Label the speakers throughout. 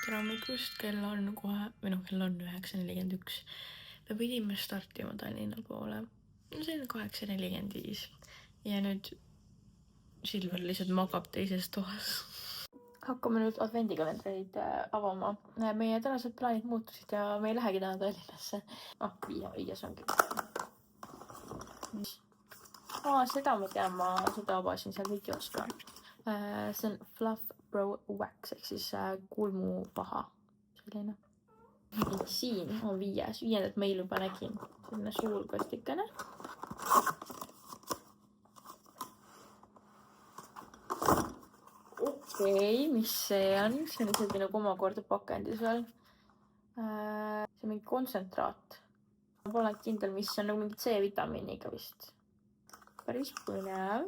Speaker 1: tere hommikust, kell on kohe, või noh, kell on 9:41. Me pidime startima Tallinna poole. No see on 8:45. Ja nüüd Silver lihtsalt magab teises toas. Hakkame nüüd advendikalendreid avama. Meie tänased plaanid muutusid ja me ei lähegi täna Tallinnasse. Viies ongi. Seda ma tean, ma seda avasin seal videos ka. See on Fluff Pro Wax ehk siis kulmupaha. Selline. Siin on viiendat meil juba nägin. Selline suur kastikene. Okei, mis see on? See on isegi nagu omakorda pakendis veel. See on mingi kontsentraat. Ma pole kindel, mis see on, nagu mingi C-vitamiiniga vist. Päris põnev.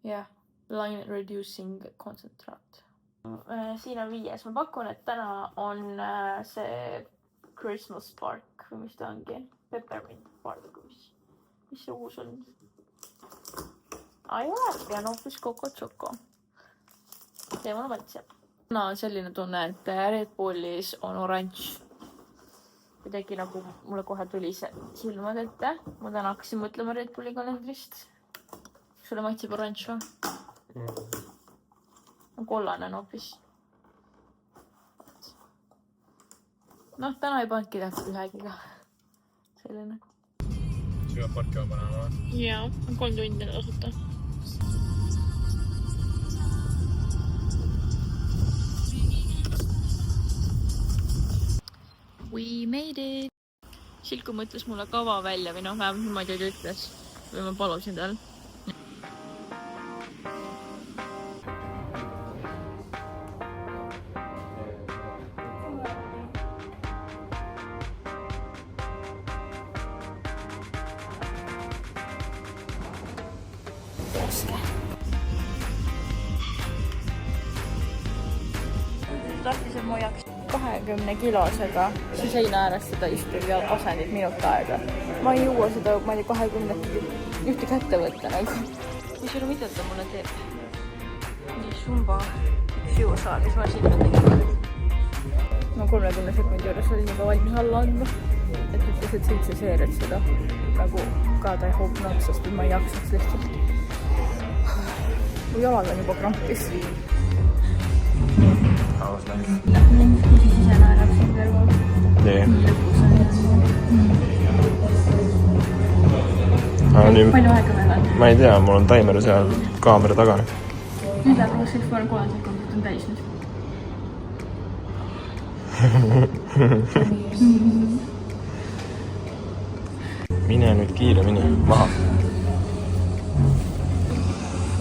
Speaker 1: Jah, line reducing kontsentraat. Siin on 5. Ma pakun, et täna on see Christmas Spark või mis ta ongi. Peppermint Spark. Mis see uus on? Ei ole, pean hoopis Coco Choco. See mulle mõtlesin. Täna on selline tunne, et Red Bullis on oranž. Kuidagi nagu mulle kohe tuli see silmad ette. Ma täna hakkasin mõtlema Red Bulli kalendrist. Sulle maitseb oranž või? Kollane on hoopis. Noh, täna ei pandki tähtsalt ühegi ka. Selline.
Speaker 2: Sa peab parkima panema või?
Speaker 1: Jaa, 3 tundi tasuta. We made it! Silku mõtles mulle kava välja või noh, vähemalt niimoodi ta ütles. Või ma palusin tal. Tahtis, et ma hoiaks 20-kilosega see seina ääres seda istub ja asendid minut aega. Ma ei jõua seda, ma ei tea, 20 ühte kätte võtta nagu. Kui sulle mida ta mulle teeb? Nii sumba jõusaal, mis ma sinna tegin. Ma 30 sekundi juures olin juba valmis alla andma. Et ütles, et 7 seeriat seda nagu ka ta ei hoopne otsast, et ma ei jaksaks lihtsalt. Mu jalad on juba krampis.
Speaker 2: How's life?
Speaker 1: Siis ise naerab siin kõrval.
Speaker 2: Nii.
Speaker 1: Lõpus on
Speaker 2: nüüd.
Speaker 1: Palju aega meil on?
Speaker 2: Ma ei tea, mul on taimer seal kaamera taga.
Speaker 1: Nüüd läheb uus 3 sekundit on täis nüüd.
Speaker 2: Mine nüüd kiiremini, maha.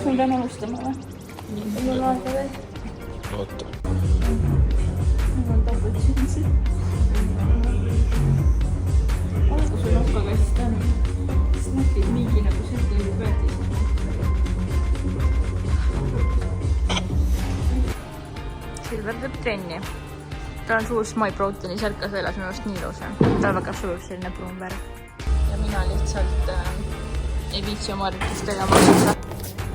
Speaker 1: Sul pean alustama või? Mul on aega veel.
Speaker 2: Oota.
Speaker 1: Mul on tapud siin see. Algu sul nokakast on. Snapid mingi nagu sealt oli päätis. Silver teeb trenni. Ta on suur My Proteini särkas väljas minu arust nii ilus. Ta on väga suur selline pruun värv. Ja mina lihtsalt ei viitsi oma harjutust tegema.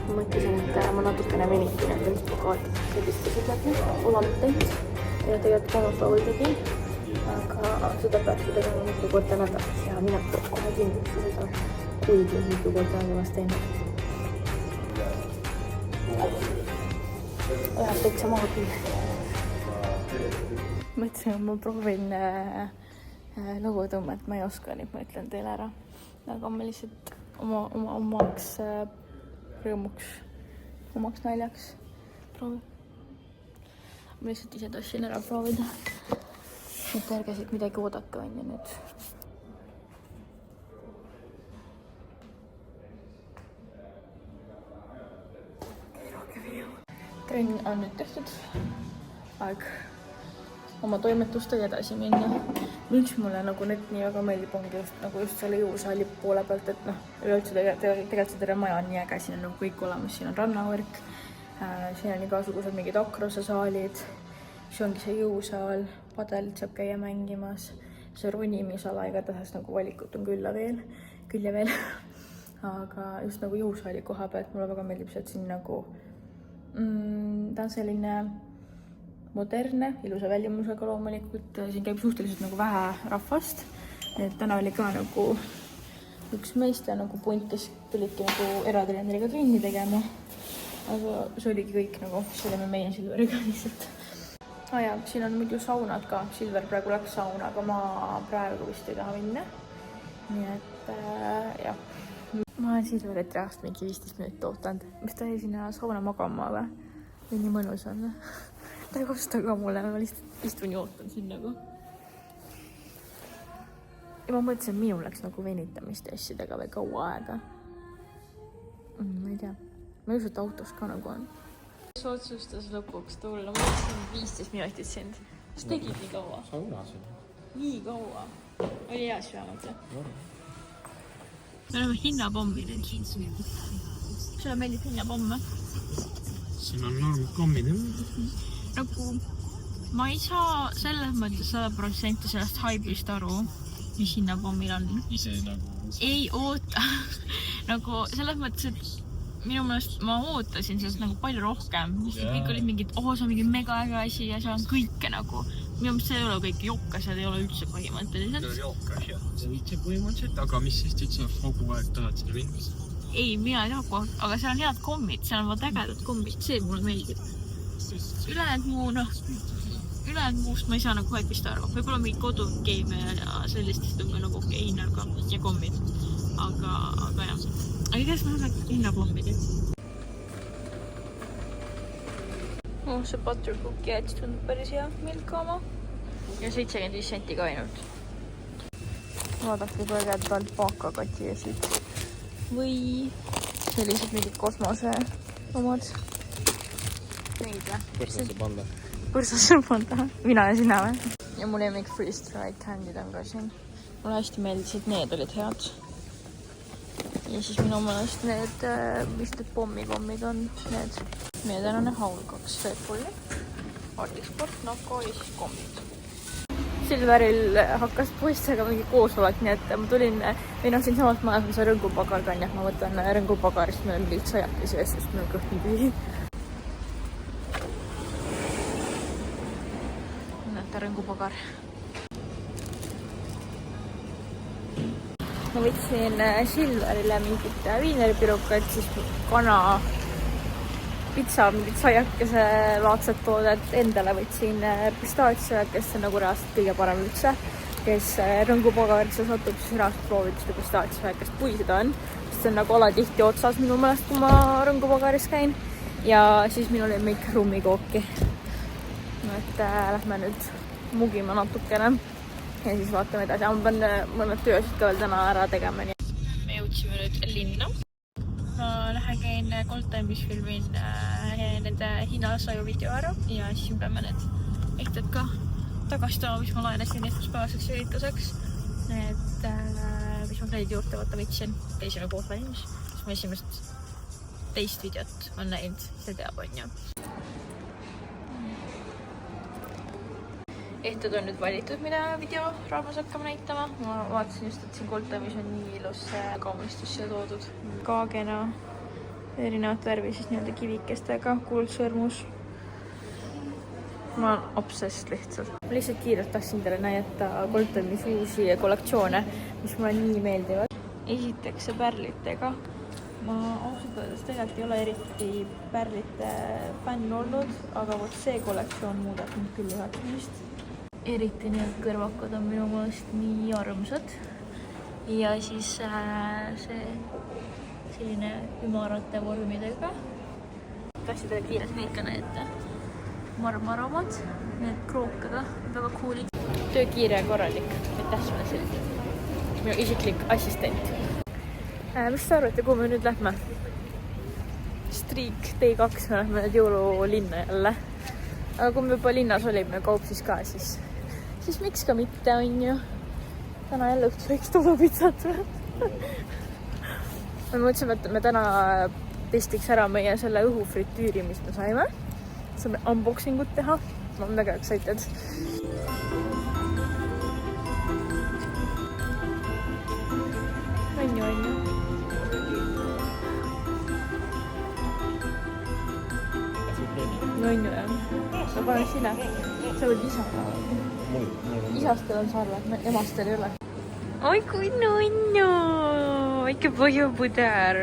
Speaker 1: Ma mõtlesin, et ma natukene venitin enda lipukaart. Sellistasid läbi, olamteid. Ja tegelikult kolmapäeval tegin. Aga seda peaks tegema mitu korda nädalas. Ja mina kohe kindlasti seda kuigi mitu korda nädalas teinud. Ajab täitsa maha küll. Mõtlesin, et ma proovin lõbutõmmet. Ma ei oska, nii ma ütlen teile ära. Aga ma lihtsalt omaks rõõmuks, omaks naljaks proovin. Ma lihtsalt ise tahtsin ära proovida. Et ärge siit midagi oodake on ju nüüd. Trenn on nüüd tehtud. Aeg oma toimetustega edasi minna. Miks mulle nagu nüüd nii väga meeldib ongi just selle jõusaali poole pealt, et noh, üleüldse tegelikult see terve maja on nii äge, siin on nagu kõik olemas, siin on rannavõrk, siin on igasugused mingid akrosasaalid, siis ongi see jõusaal, padelit saab käia mängimas, see ronimisala igatahes nagu valikut on küll ja veel, aga just nagu jõusaali koha pealt mulle väga meeldib see, et siin nagu ta on selline modernne, ilusa väljumusega loomulikult. Siin käib suhteliselt nagu vähe rahvast. Et täna oli ka nagu üks meiste nagu punt, kes tulidki nagu eratreeneriga trenni tegema. Aga see oligi kõik nagu, siis olime meie Silveriga lihtsalt. Ja, siin on muidu saunad ka. Silver praegu läks sauna, aga ma praegu vist ei taha minna. Nii et jah. Ma olen Silverit reast mingi 15 minutit ootanud. Mis ta jäi sinna sauna magama või? Või nii mõnus on. Ta ei kosta ka mulle, ma lihtsalt istun ja ootan siin nagu. Ja ma mõtlesin, et minul läks nagu venitamiste asjadega või kaua aega. Ma ei tea. Ma ei usu, et autos ka nagu on. Kes otsustas lõpuks tulla? Ma mõtlesin 15 minutit sind. Kas tegid nii kaua?
Speaker 2: Saunas.
Speaker 1: Nii kaua? Oli hea süvamalt või? Me oleme hinnapommid. Sulle meeldib hinnapomme?
Speaker 2: Siin on normkommid.
Speaker 1: Nagu ma ei saa selles mõttes 100% sellest haibist aru, mis hinnapommil on.
Speaker 2: Ise nagu...
Speaker 1: Ei oota. Nagu selles mõttes, et minu meelest ma ootasin sellest nagu palju rohkem. Kõik olid mingid, see on mingi mega äge asi ja see on kõike nagu. Minu meelest see ei ole kõik jokka, seal ei ole üldse põhimõtteliselt.
Speaker 2: See on jokka, jah. See on üldse põhimõtteliselt, aga mis sest üldse kogu aeg tahad seda minna?
Speaker 1: Ei, mina ei taha kogu aeg, aga seal on head kommid, seal on vaat ägedad kommid, see mulle meeldib. Ülejäänud muust ma ei saa nagu haipist aru. Võib-olla mingi kodukeeme ja sellistest on ka nagu okei hinnaga ja kommid. Aga jah. Aga kes ma olen hinnapommid? See buttercooki jättis tundub päris hea milka oma. Ja 75 senti ka ainult. Vaadaks võib-olla käed alpaakakati ja siit. Või sellised mingid kosmose omad. Neid või?
Speaker 2: Põrsase panda.
Speaker 1: Põrsase panda. Mina ja sina või? Ja mul lemmik freeze-dried handid on ka siin. Mulle hästi meeldisid, need olid head. Ja siis minu meelest need, mis need pommid on, need. Meie tänane haul 2 Red Bulli, Artisport, Nako ja siis kommid. Silveril hakkas poistega mingi koosolek, nii et ma tulin, siin samas majas on see rõngupagar ka, nii et ma võtan rõngupagarist, meil on mingid sajakesi eest, sest meil on kõht nii tühi. Näete rõngupagar. Ma võtsin Silverile mingit viineripirukat, siis kana pitsa, mingid saiakese laadset toodet. Endale võtsin pistaatsia, kes on nagu reaalselt kõige parem üldse. Kes rõngupagarisse satub, siis reaalselt proovib seda pistaatsia, kes pui seda on. See on nagu alatihti otsas minu meelest, kui ma rõngupagaris käin. Ja siis minul oli mingi rummikooki. No, et lähme nüüd mugima natukene. Ja siis vaatame edasi. Ma pean mõned töösid ka veel täna ära tegema. Me jõudsime nüüd linna. Ma lähen käin Goldtime'is filmin nende Hiinasaju video ära ja siis me peame need ehted ka tagastama, mis ma laenasin esmaspäevaseks ürituseks. Et mis ma kleid juurde võtta võtsin. Käisime koos valmis. Siis ma esimest teist videot on näinud. See teab on ju. Ehted on nüüd valitud, mida video raames hakkame näitama. Ma vaatasin just, et siin Goldtime'is on nii ilus kaunistus siia toodud. Kaagena, erinevat värvi siis nii-öelda kivikestega, kuldsõrmus. Ma olen obsessed lihtsalt. Ma lihtsalt kiirelt tahtsin teile näidata Goldtime'is uusi kollektsioone, mis mulle nii meeldivad. Esiteks see pärlitega. Ma ausalt öeldes tegelikult ei ole eriti pärlite fänn olnud, aga vot see kollektsioon muudab mind küll ühetamist. Eriti need kõrvakad on minu meelest nii armsad. Ja siis see selline ümarate vormidega. Tahtsin teile kiirelt neid ka näidata. Marmaromad, need krookega, väga coolid. Töökiire korralik, aitäh sulle selline. Minu isiklik assistent. Mis sa arvate, kuhu me nüüd lähme? Streak Day2, me lähme nüüd jõululinna jälle. Aga kui me juba linnas olime Kaupsis ka, siis miks ka mitte on ju. Täna jälle õhtus võiks todupitsat või? Me mõtlesime, et me täna testiks ära meie selle õhufritüüri, mis me saime. Saame unboxingut teha. Ma olen väga excited. On ju. No on ju jah. ma panen sinna. Sa võid isa. Isastel on sarved, emastel ei ole. Oi kui nunnu! Ikka põhjupuder.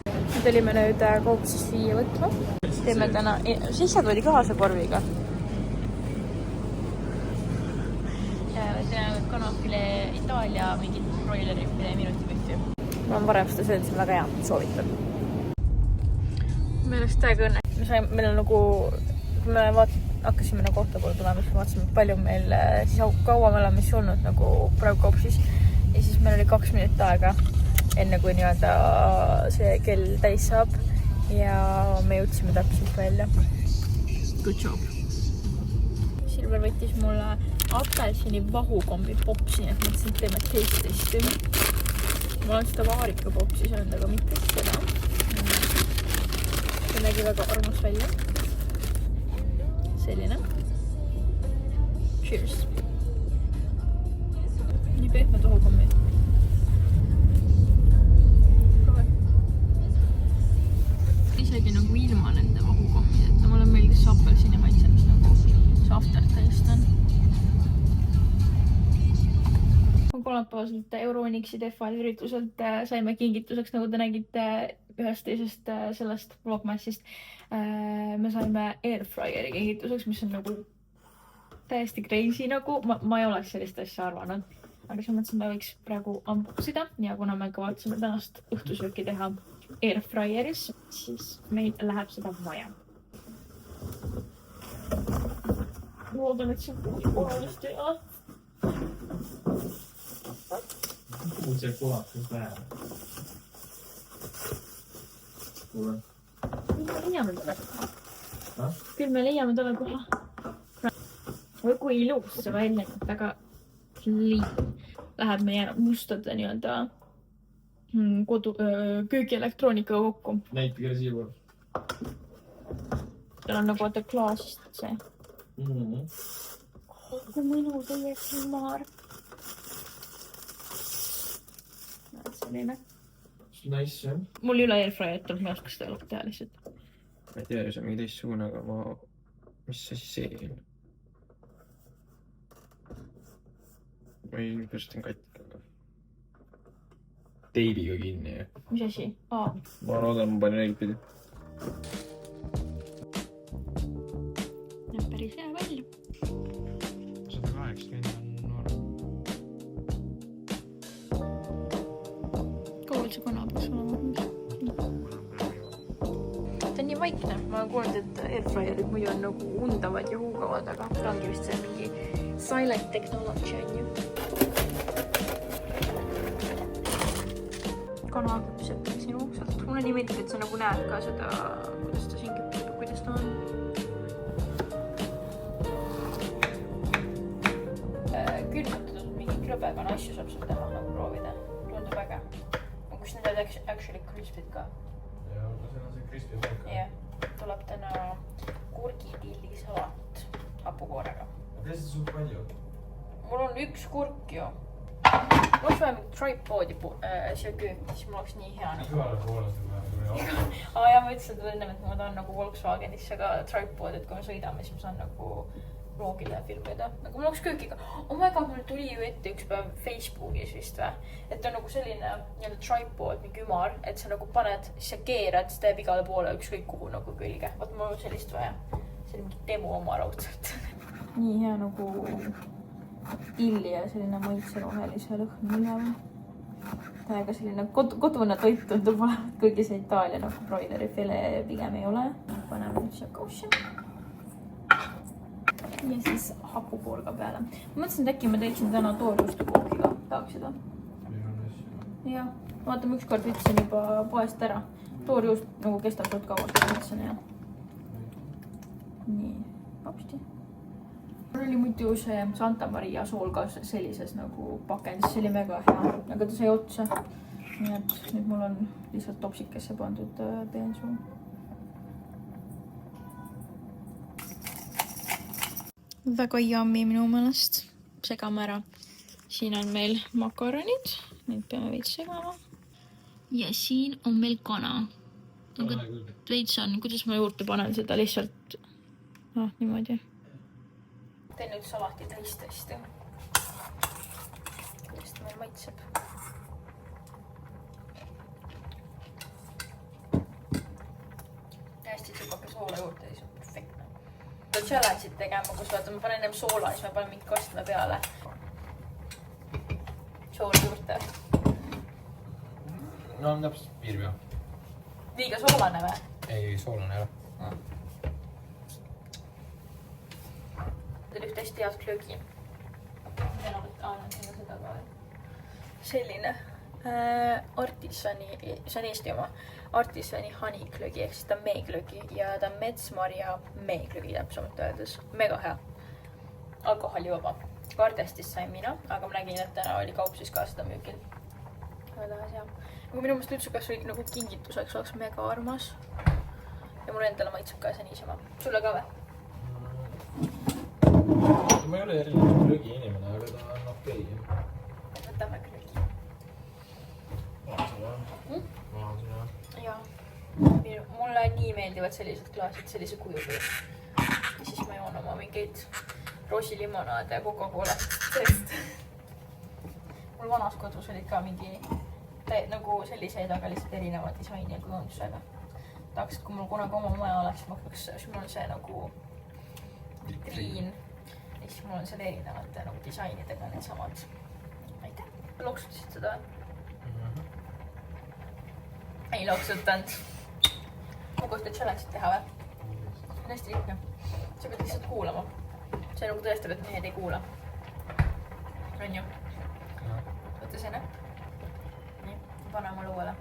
Speaker 1: Nüüd olime nüüd Koopsis viia võtma. Teeme täna... Sissad võidi kaasa korviga. Ja teeme kanapile Itaalia mingit broileripide minutipühti. Ma olen varem seda söönud, see on väga hea. Soovitan. Meil oleks täiega õnne. Meil on nagu... Kui me hakkasime nagu kohta poole tulema, siis vaatasime, palju meil... Siis kaua me oleme siis olnud nagu praegu Koopsis. Ja siis meil oli 2 minutit aega, enne kui nii-öelda see kell täis saab. Ja me jõudsime täpselt välja. Good job. Silver võttis mulle apelsini vahukombi popsi, et mõtlesin, et teeme taste-testi. Ma olen seda vaarika popsi söönud, aga mitte seda. See nägi väga armas välja. Selline. Cheers. Nii pehmed vahukommid. Isegi nagu ilma nende vahukommideta. Mulle meeldis see apelsini maitse, mis nagu see aftertaste on. Kolmapäevaselt Euronixi Defali ürituselt saime kingituseks, nagu te nägite ühest teisest sellest vlogmassist. Me saime Airfryeri kingituseks, mis on nagu täiesti crazy nagu. Ma ei oleks sellist asja arvanud. Aga siis mõtlesin, me võiks praegu unboxida ja kuna me kavatseme tänast õhtusööki teha Airfryeris, siis meil läheb seda vaja. Loodan, et see on koolist ja...
Speaker 2: Kuhu see kohakas läheb? Kuule.
Speaker 1: Küll me leiame talle koha. Küll me leiame talle koha. Või kui ilus see välja, aga läheb meie mustade nii-öelda köögielektroonikaga kokku.
Speaker 2: Näitage siia pool.
Speaker 1: Tal on nagu vaata klaasist see. Kui mõnu teie maar. Selline.
Speaker 2: Nice, jah.
Speaker 1: Mul ei ole airfryerit, ma ei oska seda teha lihtsalt.
Speaker 2: Ma ei tea, see on mingi teistsugune, aga ma... Mis see siis see on? Ma ei püstan katki, aga... Teibiga kinni, jah.
Speaker 1: Mis asi?
Speaker 2: Ma loodan, ma panin õigpidi.
Speaker 1: Näeb päris hea välja.
Speaker 2: 180 on norm.
Speaker 1: Kaua see kana peaks olema? Ta on nii vaikne. Ma olen kuulnud, et airfryerid muidu on nagu undavad ja huugavad, aga ongi vist see mingi silent technology on ju. Kana küpseb siin uuksalt. Mulle nii meeldib, et sa nagu näed ka seda, kuidas ta siin küpseb ja kuidas ta on. Külmutatud mingi krõbega asju saab seal teha nagu proovida. Tundub äge. Kus need olid actually crispid ka?
Speaker 2: Jaa, aga see on see crispy ka.
Speaker 1: Jah. Tuleb täna kurgipillisalat hapukoorega.
Speaker 2: Aga see suht palju?
Speaker 1: Mul on 1 kurk ju. Ma oleks vaja mingit tripoodi siia kööki, siis mul oleks nii hea.
Speaker 2: Igale poole seda.
Speaker 1: Ja ma ütlesin seda ennem, et ma tahan nagu Volkswagenisse ka tripoodi, et kui me sõidame, siis ma saan nagu vlogile filmida. Aga mul oleks köökiga. Oh my god, mul tuli ju ette üks päev Facebookis vist või. Et on nagu selline tripod, mingi ümar, et sa nagu paned, siis sa keerad, siis teeb igale poole ükskõik kuhu nagu külge. Vaat mul on sellist vaja. See oli mingi demo oma raudselt. Nii hea nagu tilli ja selline maitserohelise lõhn üleval. Täiega selline kodune toit tundub olevat, kuigi see Itaalia nagu broileri file pigem ei ole. Paneme nüüd siia kausse. Ja siis hapukoorga peale. Ma mõtlesin, et äkki ma teeksin täna toorjuustu kookiga. Tahaksid või? Jah. Vaatame, ükskord võtsin juba poest ära. Toorjuust nagu kestab suht kaua, seda mõtlesin, jah. Nii, hopsti. Mul oli muidu see Santa Maria sool ka sellises nagu pakendis, see oli mega hea, aga ta sai otsa. Nii et nüüd mul on lihtsalt topsikesse pandud peensuu. Väga yummy minu meelest. Segame ära. Siin on meil makaronid. Nüüd peame veits segama. Ja siin on meil kana. Veits on, kuidas ma juurde panen seda lihtsalt niimoodi. teen nüüd salati täis tõesti. Kuidas ta meil maitseb. Hästi tsipake soola juurde, siis on perfektne. Challenge'id tegema, kus vaata, ma panen ennem soola, siis ma panen mingi kastme peale. Soola juurde.
Speaker 2: No on täpselt piirpea.
Speaker 1: Liiga soolane või?
Speaker 2: Ei, soolane ei ole.
Speaker 1: Tuli üht hästi head klögi. Seda ka. Selline artisani, see on Eesti oma, artisani haniklögi, ehk siis ta on meeklögi ja ta on metsmarja meeklögi täpsemalt öeldes. Mega hea. Alkoholivaba. Kardestist sain mina, aga ma nägin, et täna oli kaup siis ka seda müügil. Väga hea. Aga minu mõist üldse kas või nagu kingituseks oleks mega armas. Ja mul endale maitseb ka see niisama. Sulle ka või?
Speaker 2: Ma ei ole erinev klögi inimene, aga ta on okei.
Speaker 1: Võtame klögi. Jaa. Mulle nii meeldivad sellised klaasid, sellise kujuga. Ja siis ma joon oma mingeid roosilimonaade ja Coca-Cola. Sest mul vanas kodus olid ka mingi nagu selliseid, aga lihtsalt erineva disaini ja kujundusega. Tahaks, et kui mul kunagi oma maja oleks, siis mul on see nagu vitriin. Ja siis mul on seal erinevate nagu disainidega need samad. Aitäh. Loksutasid seda? Ei loksutanud. Ma kohta challenge'id teha või? See on hästi lihtne. Sa pead lihtsalt kuulama. See nagu tõestab, et mehed ei kuula. On ju? Võtta see näpp. Nii, pane oma luuele.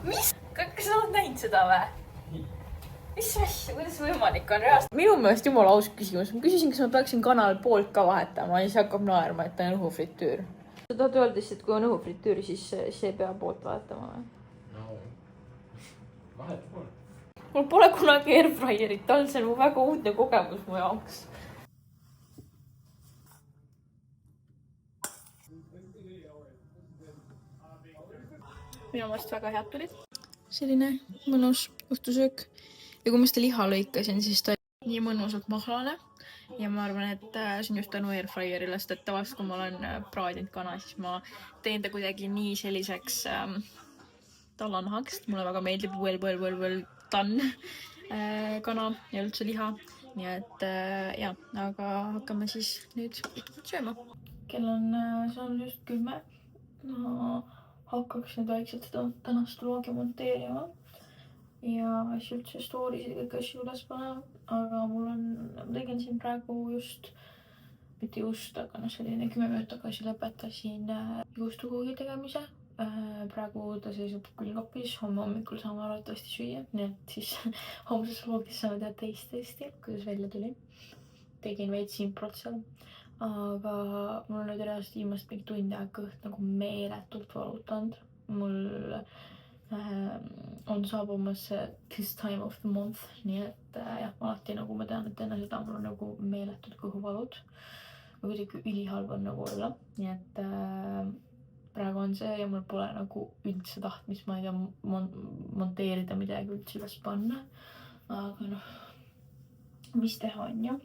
Speaker 1: Mis? Kas sa oled näinud seda või? Mis asja? Kuidas võimalik on reaalselt? Minu meelest jumala aus küsimus. Ma küsisin, kas ma peaksin kanal poolt ka vahetama ja siis hakkab naerma, et ta on õhufritüür. Sa tahad öelda lihtsalt, et kui on õhufritüür, siis ei pea poolt vahetama või?
Speaker 2: No, vaheta poolt.
Speaker 1: Mul pole kunagi airfryerit olnud, see on mu väga uudne kogemus mu jaoks. Minu meelest väga head tulid. Selline mõnus õhtusöök. Ja kui ma seda liha lõikasin, siis ta oli nii mõnusalt mahlane. Ja ma arvan, et see on just tänu airfryerile, sest et tavaliselt, kui ma olen praadinud kana, siis ma teen ta kuidagi nii selliseks tallanahaks. Mulle väga meeldib well done kana ja üldse liha. Nii et jah, aga hakkame siis nüüd sööma. Kell on saanud just 10. Ma hakkaks nüüd vaikselt seda tänast vlogi monteerima. Ja siis üldse story'sid kõik asju üles panema, aga ma tegin siin praegu mitte just, aga selline 10 minutit tagasi lõpetasin juustukuugi tegemise. Praegu ta seisab külmkapis, homme hommikul saame arvatavasti süüa, nii et siis homses vlogis saame teha tõesti, kuidas välja tuli. Tegin veits improt seal, aga mul on nüüd reaalselt viimast mingi tundi aeg kõht nagu meeletult valutanud. Mul on saabumas this time of the month, nii et jah, alati nagu ma tean, et enne seda mul on nagu meeletud kõhuvalud või kuidagi ülihalb on nagu olla, nii et praegu on see ja mul pole nagu üldse tahtmist, ma ei tea, monteerida midagi üldse üles panna, aga noh, mis teha on ju.